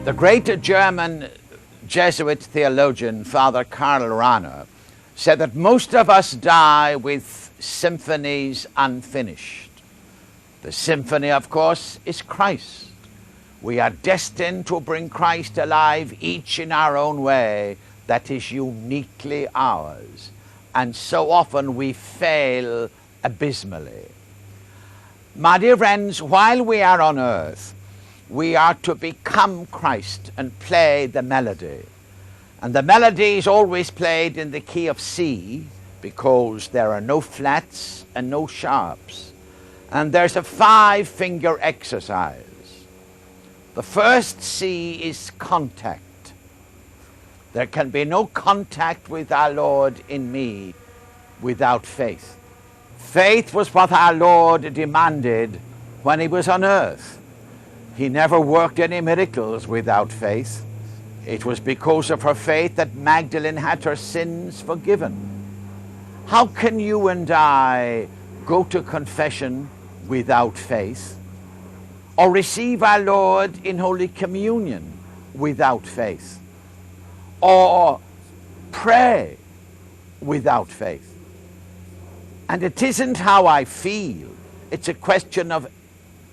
The great German Jesuit theologian, Father Karl Rahner, said that most of us die with symphonies unfinished. The symphony, of course, is Christ. We are destined to bring Christ alive, each in our own way, that is uniquely ours. And so often we fail abysmally. My dear friends, while we are on earth, we are to become Christ and play the melody. And the melody is always played in the key of C, because there are no flats and no sharps. And there's a 5-finger exercise. The first C is contact. There can be no contact with our Lord in me without faith. Faith was what our Lord demanded when he was on earth. He never worked any miracles without faith. It was because of her faith that Magdalene had her sins forgiven. How can you and I go to confession without faith? Or receive our Lord in Holy Communion without faith? Or pray without faith? And it isn't how I feel. It's a question of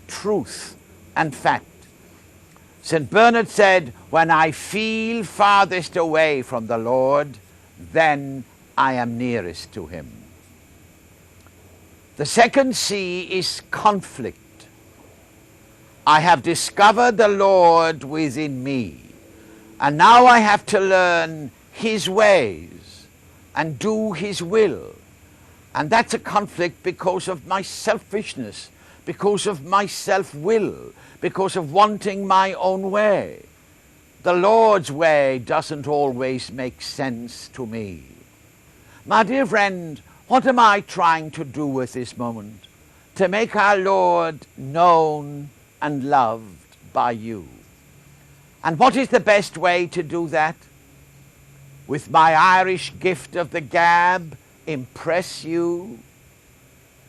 truth and fact. St. Bernard said, when I feel farthest away from the Lord, then I am nearest to him. The second C is conflict. I have discovered the Lord within me, and now I have to learn his ways and do his will. And that's a conflict because of my selfishness, because of my self-will, because of wanting my own way. The Lord's way doesn't always make sense to me. My dear friend, what am I trying to do at this moment? To make our Lord known and loved by you. And what is the best way to do that? With my Irish gift of the gab, impress you?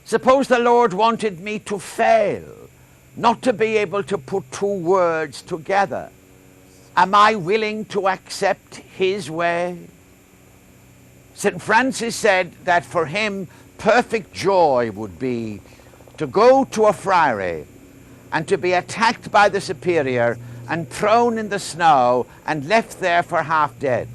Suppose the Lord wanted me to fail, not to be able to put 2 words together. Am I willing to accept his way? St. Francis said that for him perfect joy would be to go to a friary and to be attacked by the superior and thrown in the snow and left there for half dead.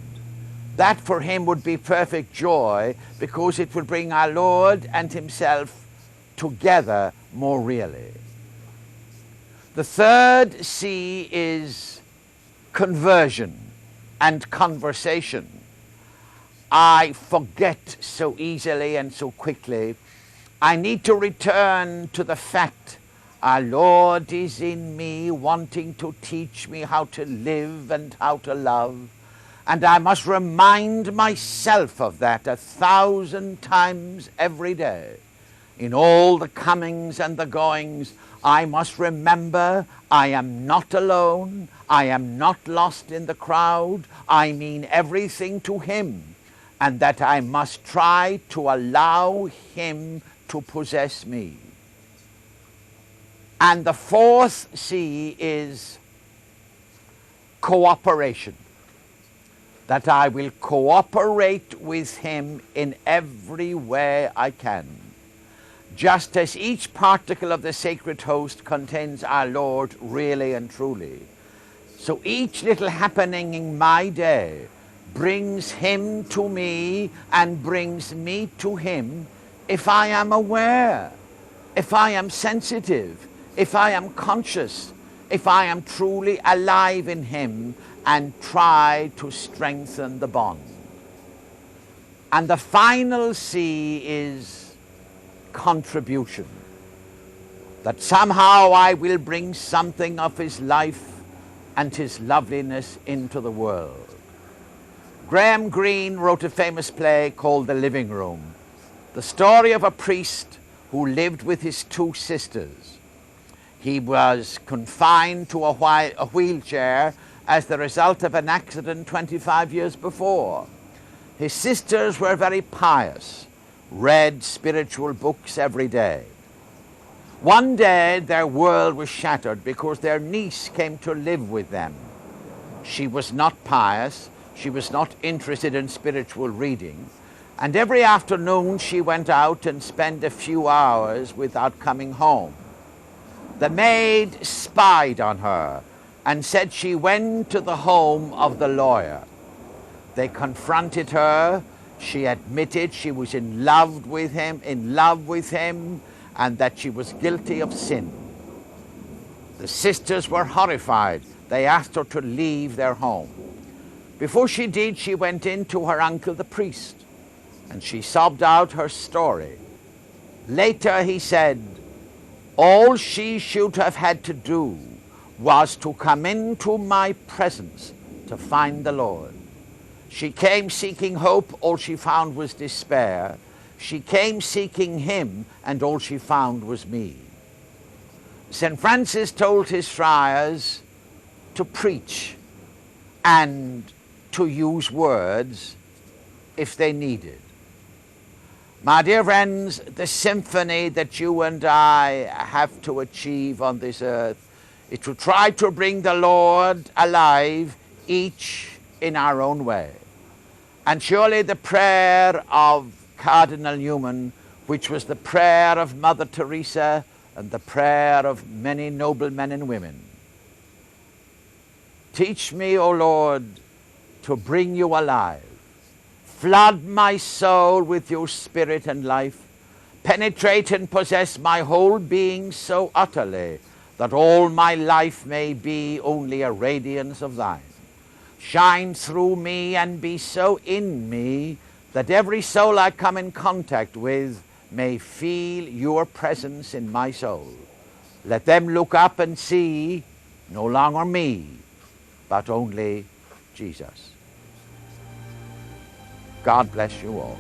That for him would be perfect joy, because it would bring our Lord and himself together more really. The third C is conversion and conversation. I forget so easily and so quickly. I need to return to the fact our Lord is in me, wanting to teach me how to live and how to love. And I must remind myself of that 1,000 times every day. In all the comings and the goings, I must remember I am not alone. I am not lost in the crowd. I mean everything to him. And that I must try to allow him to possess me. And the fourth C is cooperation. That I will cooperate with him in every way I can. Just as each particle of the sacred host contains our Lord really and truly, so each little happening in my day brings him to me and brings me to him if I am aware, if I am sensitive, if I am conscious, if I am truly alive in him and try to strengthen the bond. And the final C is contribution. That somehow I will bring something of his life and his loveliness into the world. Graham Greene wrote a famous play called The Living Room, the story of a priest who lived with his 2 sisters. He was confined to a wheelchair as the result of an accident 25 years before. His sisters were very pious, read spiritual books every day. One day their world was shattered because their niece came to live with them. She was not pious. She was not interested in spiritual reading. And every afternoon she went out and spent a few hours without coming home. The maid spied on her and said she went to the home of the lawyer. They confronted her. She admitted she was in love with him, and that she was guilty of sin. The sisters were horrified. They asked her to leave their home. Before she did, she went in to her uncle the priest, and she sobbed out her story. Later he said, all she should have had to do was to come into my presence to find the Lord. She came seeking hope, all she found was despair. She came seeking him, and all she found was me. St. Francis told his friars to preach and to use words if they needed. My dear friends, the symphony that you and I have to achieve on this earth is to try to bring the Lord alive, each in our own way. And surely the prayer of Cardinal Newman, which was the prayer of Mother Teresa and the prayer of many noble men and women. Teach me, O Lord, to bring you alive. Flood my soul with your spirit and life. Penetrate and possess my whole being so utterly that all my life may be only a radiance of thine. Shine through me and be so in me that every soul I come in contact with may feel your presence in my soul. Let them look up and see no longer me, but only Jesus. God bless you all.